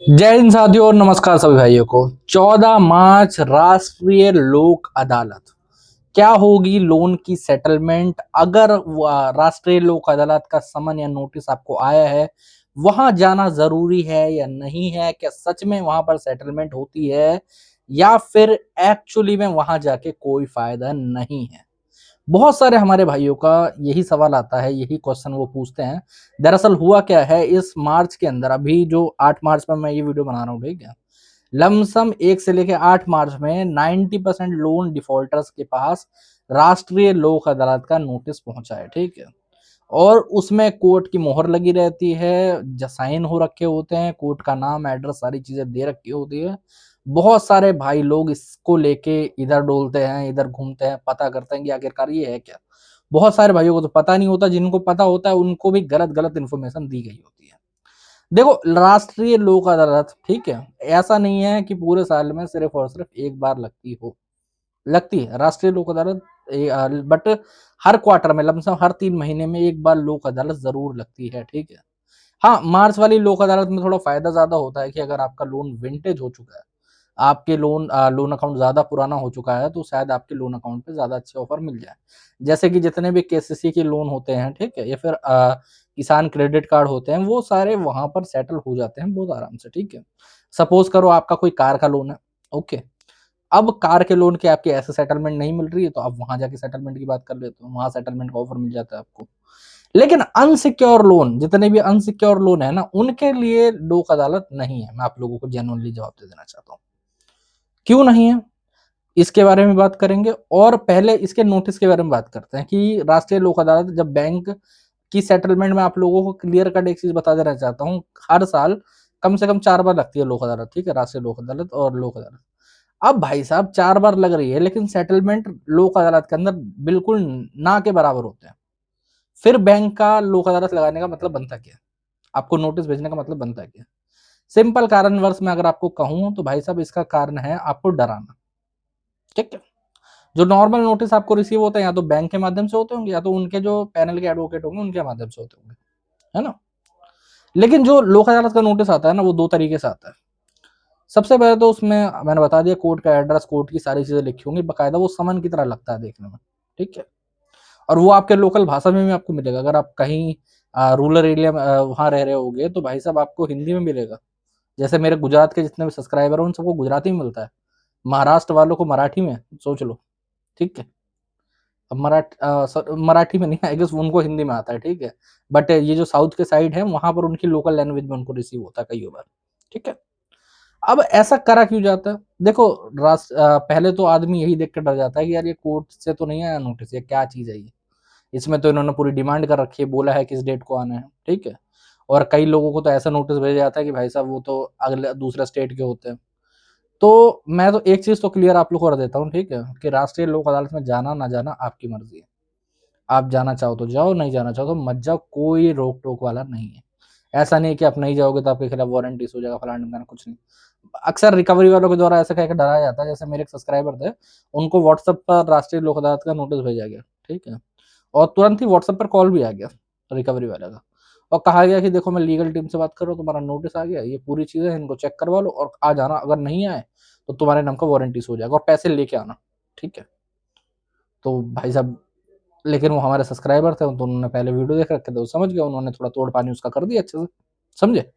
जय हिंद साथियों और नमस्कार सभी भाइयों को। 14 मार्च राष्ट्रीय लोक अदालत। क्या होगी लोन की सेटलमेंट? अगर राष्ट्रीय लोक अदालत का समन या नोटिस आपको आया है, वहां जाना जरूरी है या नहीं है? क्या सच में वहां पर सेटलमेंट होती है या फिर एक्चुअली में वहां जाके कोई फायदा नहीं है? बहुत सारे हमारे भाइयों का यही सवाल आता है, यही क्वेश्चन वो पूछते हैं। दरअसल हुआ क्या है, इस मार्च के अंदर, अभी जो 8 मार्च में मैं ये वीडियो बना रहा हूँ, ठीक है, लमसम 1 से लेके 8 मार्च में 90% लोन डिफॉल्टर्स के पास राष्ट्रीय लोक अदालत का नोटिस पहुंचा है, ठीक है। और उसमें कोर्ट की मोहर लगी रहती है, साइन हो रखे होते हैं, कोर्ट का नाम, एड्रेस, सारी चीजें दे रखी होती है। बहुत सारे भाई लोग इसको लेके इधर डोलते हैं, इधर घूमते हैं, पता करते हैं कि आखिरकार ये है क्या। बहुत सारे भाइयों को तो पता नहीं होता, जिनको पता होता है उनको भी गलत गलत इन्फॉर्मेशन दी गई होती है। देखो, राष्ट्रीय लोक अदालत, ठीक है, ऐसा नहीं है कि पूरे साल में सिर्फ और सिर्फ एक बार लगती है राष्ट्रीय लोक अदालत। बट हर क्वार्टर में, लमसम हर 3 महीने में एक बार लोक अदालत जरूर लगती है, ठीक है। हाँ, मार्च वाली लोक अदालत में थोड़ा फायदा ज्यादा होता है कि अगर आपका लोन विंटेज हो चुका है, आपके लोन अकाउंट ज्यादा पुराना हो चुका है, तो शायद आपके लोन अकाउंट पे ज्यादा अच्छे ऑफर मिल जाए। जैसे कि जितने भी केसीसी के लोन होते हैं, ठीक है, या फिर किसान क्रेडिट कार्ड होते हैं, वो सारे वहां पर सेटल हो जाते हैं बहुत आराम से, ठीक है। सपोज करो आपका कोई कार का लोन है, ओके। अब कार के लोन के आपकी ऐसे सेटलमेंट नहीं मिल रही है, तो आप वहां जाके सेटलमेंट की बात कर लेते हो, वहां सेटलमेंट का ऑफर मिल जाता है आपको। लेकिन अनसिक्योर लोन, जितने भी अनसिक्योर लोन है ना, उनके लिए लोक अदालत नहीं है। मैं आप लोगों को जेन्युइनली जवाब दे देना चाहता हूँ, क्यों नहीं है, इसके बारे में बात करेंगे। और पहले इसके नोटिस के बारे में बात करते हैं कि राष्ट्रीय लोक अदालत जब बैंक की सेटलमेंट में, आप लोगों को क्लियर कट एक चीज बता देना चाहता हूँ, हर साल कम से कम 4 बार लगती है लोक अदालत, ठीक है, राष्ट्रीय लोक अदालत और लोक अदालत। अब भाई साहब 4 बार लग रही है, लेकिन सेटलमेंट लोक अदालत के अंदर बिल्कुल ना के बराबर होते हैं। फिर बैंक का लोक अदालत लगाने का मतलब बनता क्या है? आपको नोटिस भेजने का मतलब बनता क्या है? सिंपल कारणवश मैं अगर आपको कहूं तो भाई साहब, इसका कारण है आपको डराना, ठीक है। जो नॉर्मल नोटिस आपको रिसीव होते हैं, या तो बैंक के माध्यम से होते होंगे, या तो उनके जो पैनल के एडवोकेट होंगे उनके माध्यम से होते होंगे, है ना। लेकिन जो लोक अदालत का नोटिस आता है ना, वो दो तरीके से आता है। सबसे पहले तो उसमें मैंने बता दिया, कोर्ट का एड्रेस, कोर्ट की सारी चीजें लिखी होंगी बकायदा, वो समन की तरह लगता है देखने में, ठीक है। और वो आपके लोकल भाषा में भी आपको मिलेगा। अगर आप कहीं रूरल एरिया में वहां रह रहे होगे, तो भाई साहब आपको हिंदी में मिलेगा। जैसे मेरे गुजरात के जितने भी सब्सक्राइबर हैं, उन सबको गुजराती में मिलता है, महाराष्ट्र वालों को मराठी में, सोच लो, ठीक है। अब मराठी में नहीं, आई गेस उनको हिंदी में आता है, ठीक है। बट ये जो साउथ के साइड है, वहां पर उनकी लोकल लैंग्वेज में उनको रिसीव होता है कई बार, ठीक है। अब ऐसा करा क्यों जाता है? देखो, पहले तो आदमी यही देख कर डर जाता है कि यार ये कोर्ट से तो नहीं आया नोटिस, ये क्या चीज है ये। इसमें तो इन्होंने पूरी डिमांड कर रखी है, बोला है किस डेट को आना है, ठीक है। और कई लोगों को तो ऐसा नोटिस भेजा जाता है कि भाई साहब वो तो अगले दूसरे स्टेट के होते हैं। तो मैं तो एक चीज तो क्लियर आप लोग को कर देता हूँ, ठीक है, कि राष्ट्रीय लोक अदालत में जाना ना जाना आपकी मर्जी है। आप जाना चाहो तो जाओ, नहीं जाना चाहो तो मत जाओ, कोई रोक टोक वाला नहीं है। ऐसा नहीं है कि आप नहीं जाओगे तो आपके खिलाफ वारंट इशू हो जाएगा, फलाना ढिमकाना, कुछ नहीं। अक्सर रिकवरी वालों के द्वारा ऐसा कहकर डराया जाता है। जैसे मेरे एक सब्सक्राइबर थे, उनको व्हाट्सएप पर राष्ट्रीय लोक अदालत का नोटिस भेजा गया, ठीक है, और तुरंत ही व्हाट्सएप पर कॉल भी आ गया रिकवरी वाले का, और कहा गया कि देखो मैं लीगल टीम से बात कर रहा हूँ, तुम्हारा नोटिस आ गया, ये पूरी चीजें हैं, इनको चेक करवा लो और आ जाना, अगर नहीं आए तो तुम्हारे नाम का वारंटी हो जाएगा और पैसे लेके आना, ठीक है। तो भाई साहब, लेकिन वो हमारे सब्सक्राइबर थे, तो उन्होंने पहले वीडियो देख रखे थे, वो समझ गए, उन्होंने थोड़ा तोड़ पानी उसका कर दिया अच्छे से, समझे।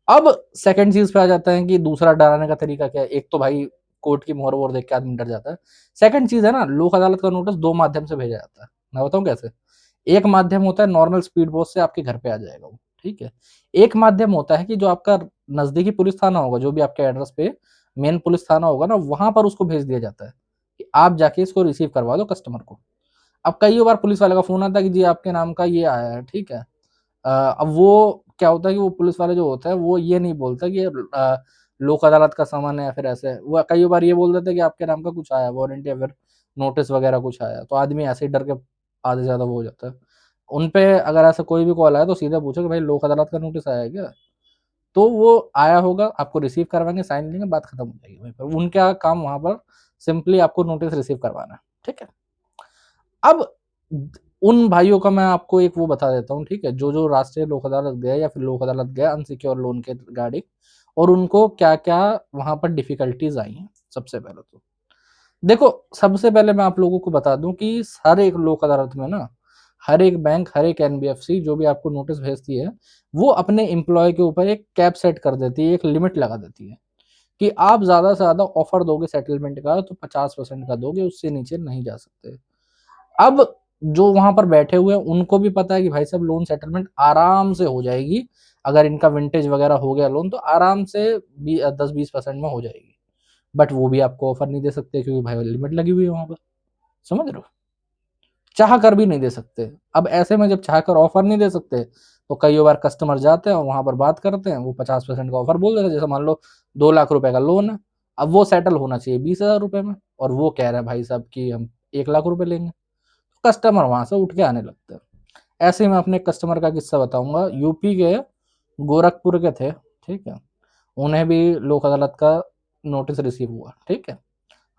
अब सेकंड चीज पे आ जाता है कि दूसरा डराने का तरीका क्या है। एक तो भाई कोर्ट की मोहर वोहर देख के आदमी डर जाता है। सेकंड चीज है ना, लोक अदालत का नोटिस दो माध्यम से भेजा जाता है। मैं बताऊं कैसे। एक माध्यम होता है नॉर्मल स्पीड पोस्ट से आपके घर पे आ जाएगा वो, ठीक है। एक माध्यम होता है कि जो आपका नजदीकी पुलिस थाना होगा, जो भी आपके एड्रेस पे मेन पुलिस थाना होगा ना, वहां पर उसको भेज दिया जाता है कि आप जाके इसको रिसीव करवा दो कस्टमर को। अब कई बार पुलिस वाले का फोन आता है कि जी आपके नाम का ये आया है, ठीक है। अब वो क्या होता है कि वो पुलिस वाले जो होता है, वो ये नहीं बोलता कि लोक अदालत का सामान है या फिर ऐसे, वो कई बार ये बोल देते हैं कि आपके नाम का कुछ आया, वारंट या फिर नोटिस वगैरह कुछ आया, तो आदमी ऐसे ही डर के आधे से ज्यादा वो हो जाता है। उन पे अगर ऐसा कोई भी कॉल आया तो सीधा पूछो कि भाई लोक अदालत का नोटिस आया है क्या। तो वो आया होगा, आपको रिसीव करवाएंगे, साइन लेंगे, बात खत्म हो जाएगी वहीं पर। उनका काम वहां पर सिंपली आपको नोटिस रिसीव करवाना है, ठीक है। अब उन भाइयों का मैं आपको एक वो बता देता हूँ, ठीक है, जो जो राष्ट्रीय लोक अदालत गए या फिर लोक अदालत गए अनसिक्योर लोन के रिगार्डिंग, और उनको क्या क्या वहां पर डिफिकल्टीज आई हैं। सबसे पहले तो देखो, सबसे पहले मैं आप लोगों को बता दूं कि हर एक लोक अदालत में ना, हर एक बैंक, हर एक एनबीएफसी जो भी आपको नोटिस भेजती है, वो अपने एम्प्लॉय के ऊपर एक कैप सेट कर देती है, एक लिमिट लगा देती है कि आप ज्यादा से ज्यादा ऑफर दोगे सेटलमेंट का तो 50% का दोगे, उससे नीचे नहीं जा सकते। अब जो वहां पर बैठे हुए हैं उनको भी पता है कि भाई साहब लोन सेटलमेंट आराम से हो जाएगी, अगर इनका विंटेज वगैरह हो गया लोन तो आराम से 10-20% में हो जाएगी। बट वो भी आपको ऑफर नहीं दे सकते क्योंकि भाई लिमिट लगी हुई है वहां पर। समझ रहे हो? चाह कर भी नहीं दे सकते। अब ऐसे में जब चाह कर ऑफर नहीं दे सकते तो कई बार कस्टमर जाते हैं और वहां पर बात करते हैं, वो 50% का ऑफर बोल देते हैं। जैसे मान लो 2 लाख रुपए का लोन है, अब वो सेटल होना चाहिए 20,000 रुपए में, और वो कह रहे हैं भाई साहब कि हम 1 लाख रुपए लेंगे, तो कस्टमर वहां से उठ के आने लगते हैं। ऐसे ही मैं अपने कस्टमर का किस्सा बताऊंगा। यूपी के गोरखपुर के थे, ठीक है। उन्हें भी लोक अदालत का नोटिस रिसीव हुआ, ठीक है।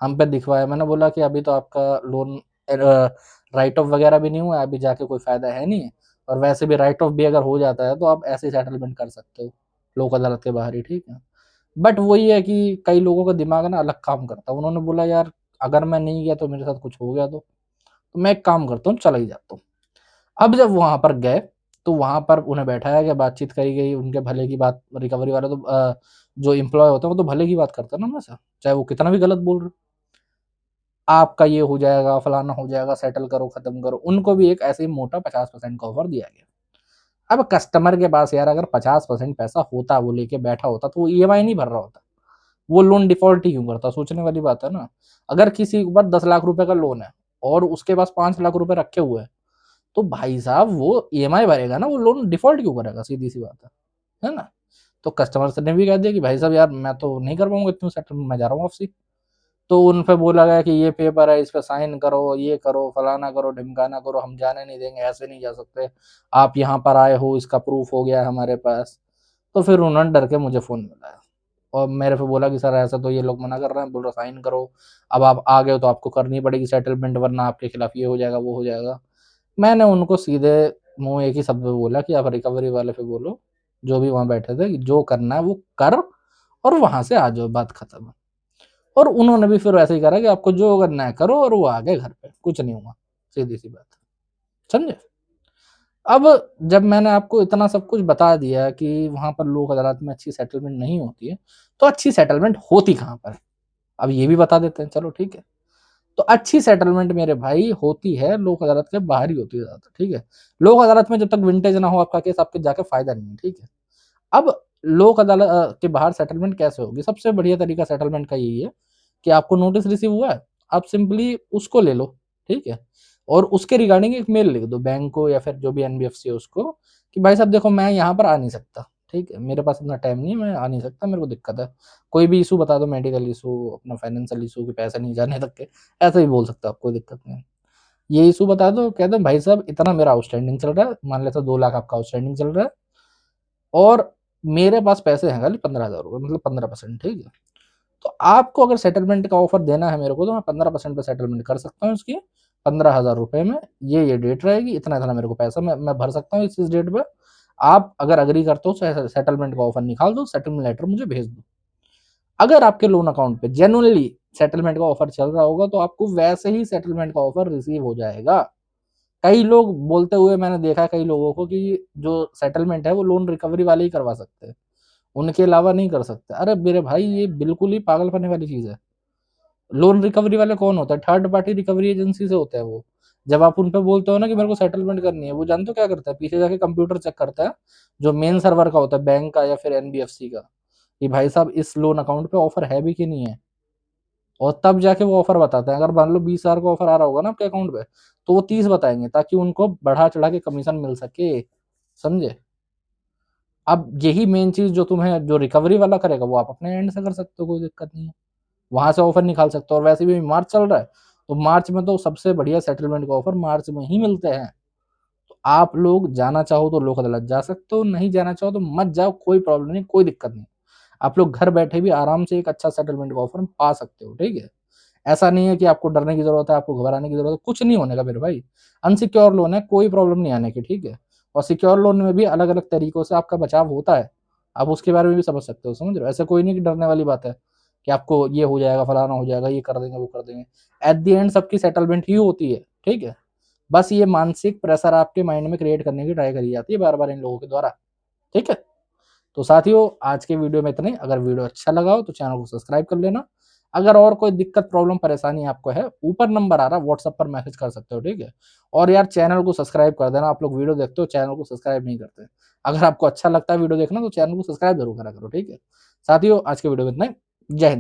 हम पे दिखवाया, मैंने बोला कि अभी तो आपका लोन राइट ऑफ वगैरह भी नहीं हुआ है, अभी जाके कोई फायदा है नहीं, और वैसे भी राइट ऑफ भी अगर हो जाता है तो आप ऐसे सेटलमेंट कर सकते हो लोक अदालत के बाहर ही, ठीक है। बट वही है कि कई लोगों का दिमाग ना अलग काम करता है। उन्होंने बोला यार अगर मैं नहीं गया तो मेरे साथ कुछ हो गया तो मैं एक काम करता हूँ, चला ही जाता हूँ। अब जब वहां पर गए तो वहां पर उन्हें बैठाया गया, बातचीत करी गई, उनके भले की बात, रिकवरी वाले तो जो एम्प्लॉय होता है वो तो भले की बात करता है ना हमेशा, चाहे वो कितना भी गलत बोल रहे हो। आपका ये हो जाएगा, फलाना हो जाएगा, सेटल करो, खत्म करो। उनको भी एक ऐसे ही मोटा 50% का ऑफर दिया गया। अब कस्टमर के पास यार अगर 50% पैसा होता, वो लेके बैठा होता, तो वो ईएमआई नहीं भर रहा होता, वो लोन डिफॉल्ट ही क्यों करता? सोचने वाली बात है ना। अगर किसी के ऊपर 10 लाख रुपए का लोन है और उसके पास 5 लाख रुपए रखे हुए हैं, तो भाई साहब वो ईएमआई भरेगा ना, वो लोन डिफॉल्ट क्यों करेगा? सीधी सी बात है ना। तो कस्टमर ने भी कह दिया कि भाई साहब यार मैं तो नहीं कर पाऊंगा इतनी सेटलमेंट, मैं जा रहा हूँ वापसी। तो उन पे बोला गया कि ये पेपर है, इस पे साइन करो, ये करो, फलाना करो, ढिमकाना करो, हम जाने नहीं देंगे, ऐसे नहीं जा सकते, आप यहाँ पर आए हो, इसका प्रूफ हो गया है हमारे पास। तो फिर उन्होंने डर के मुझे फोन मिलाया और मेरे पे बोला कि सर ऐसा तो ये लोग मना कर रहे हैं, बोल रहे साइन करो, अब आप आ गए हो तो आपको करनी पड़ेगी सेटलमेंट, वरना आपके खिलाफ ये हो जाएगा, वो हो जाएगा। मैंने उनको सीधे मुंह एक ही शब्द में बोला कि आप रिकवरी वाले पे बोलो, जो भी वहां बैठे थे, जो करना है वो कर और वहां से आ जाओ, बात खत्म। और उन्होंने भी फिर ऐसे ही करा कि आपको जो करना है करो, और वो आ गए घर पे, कुछ नहीं हुआ। सीधी सी बात, समझे? अब जब मैंने आपको इतना सब कुछ बता दिया कि वहां पर लोक अदालत में अच्छी सेटलमेंट नहीं होती है, तो अच्छी सेटलमेंट होती कहाँ पर है? अब ये भी बता देते हैं, चलो ठीक है। तो अच्छी सेटलमेंट मेरे भाई होती है लोक अदालत के बाहर ही होती है ज्यादातर, ठीक है। लोक अदालत में जब तक विंटेज ना हो आपका केस, आपके जाके फायदा नहीं है, ठीक है। अब लोक अदालत के बाहर सेटलमेंट कैसे होगी? सबसे बढ़िया तरीका सेटलमेंट का यही है कि आपको नोटिस रिसीव हुआ है, आप सिंपली उसको ले लो, ठीक है। और उसके रिगार्डिंग एक मेल लिख दो बैंक को या फिर जो भी एनबीएफसी है उसको, कि भाई साहब देखो मैं यहाँ पर आ नहीं सकता, ठीक है, मेरे पास इतना टाइम नहीं है, मैं आ नहीं सकता, मेरे को दिक्कत है। कोई भी इशू बता दो, मेडिकल इशू, अपना फाइनेंशियल इशू, कि पैसे नहीं जाने तक के, ऐसा ही बोल सकते हो आप, कोई दिक्कत नहीं है। ये इशू बता दो, कह दो भाई साहब इतना मेरा आउटस्टैंडिंग चल रहा है, मान लेते 2 लाख आपका आउटस्टैंडिंग चल रहा है, और मेरे पास पैसे हैं खाली 15,000 रुपये, मतलब 15%, ठीक है। तो आपको अगर सेटलमेंट का ऑफर देना है मेरे को, तो मैं 15% पे सेटलमेंट कर सकता हूँ इसकी, 15,000 रुपये में। ये डेट रहेगी, इतना इतना मेरे को पैसा मैं भर सकता हूँ इस डेट पे। आप अगर अग्री करते हो तो सेटलमेंट का ऑफर निकाल दो, सेटलमेंट लेटर मुझे भेज दो। अगर आपके लोन अकाउंट पे जेन्युइनली सेटलमेंट का ऑफर चल रहा होगा तो आपको वैसे ही सेटलमेंट का ऑफर रिसीव हो जाएगा। कई लोग बोलते हुए मैंने देखा है कई लोगों को कि जो सेटलमेंट है वो लोन रिकवरी वाले ही करवा सकते हैं, उनके अलावा नहीं कर सकते। अरे मेरे भाई ये बिल्कुल ही पागल करने वाली चीज है। लोन रिकवरी वाले कौन होता है? थर्ड पार्टी रिकवरी एजेंसी से होता है वो। जब आप उन पे बोलते हो ना कि मेरे को सेटलमेंट करनी है, वो जानते हो क्या करता है? पीछे जाके कंप्यूटर चेक करता है, जो मेन सर्वर का होता है बैंक का या फिर एनबीएफसी का, कि भाई साहब इस लोन अकाउंट पे ऑफर है भी कि नहीं है। और तब जाके वो ऑफर बताते हैं। अगर मान लो 20,000 का ऑफर आ रहा होगा ना आपके अकाउंट पे, तो वो 30 बताएंगे ताकि उनको बढ़ा चढ़ा के कमीशन मिल सके। समझे? अब यही मेन चीज जो तुम्हें जो रिकवरी वाला करेगा वो आप अपने एंड से कर सकते हो, कोई दिक्कत नहीं है, वहां से ऑफर निकाल सकते हो। और वैसे भी मार्च चल रहा है, तो मार्च में तो सबसे बढ़िया सेटलमेंट का ऑफर मार्च में ही मिलते हैं। तो आप लोग जाना चाहो तो लोक अदालत जा सकते हो, नहीं जाना चाहो तो मत जाओ, कोई प्रॉब्लम नहीं, कोई दिक्कत नहीं। आप लोग घर बैठे भी आराम से एक अच्छा सेटलमेंट का ऑफर पा सकते हो, ठीक है। ऐसा नहीं है कि आपको डरने की जरूरत है, आपको घबराने की जरूरत है, कुछ नहीं होने का मेरे भाई। अनसिक्योर लोन है, कोई प्रॉब्लम नहीं आने की, ठीक है। और सिक्योर लोन में भी अलग अलग तरीकों से आपका बचाव होता है। आप उसके बारे में भी समझ सकते हो, समझ रहे हो? ऐसा कोई नहीं कि डरने वाली बात है कि आपको ये हो जाएगा, फलाना हो जाएगा, ये कर देंगे, वो कर देंगे। एट द एंड सबकी सेटलमेंट ही होती है, ठीक है? बस ये मानसिक प्रेशर आपके माइंड में क्रिएट करने की ट्राई करी जाती है बार-बार इन लोगों के द्वारा, ठीक है? तो साथियों आज के वीडियो में इतना ही। अगर वीडियो अच्छा लगा हो तो चैनल को सब्सक्राइब कर लेना। अगर और कोई दिक्कत, प्रॉब्लम, परेशानी आपको है, ऊपर नंबर आ रहा है, व्हाट्सएप पर मैसेज कर सकते हो, ठीक है? और यार चैनल को सब्सक्राइब कर देना। आप लोग वीडियो देखते हो, चैनल को सब्सक्राइब नहीं करते। अगर आपको अच्छा लगता है वीडियो देखना तो चैनल को सब्सक्राइब जरूर करा करो, ठीक है? साथियों आज के वीडियो में इतना ही। जय हिंद।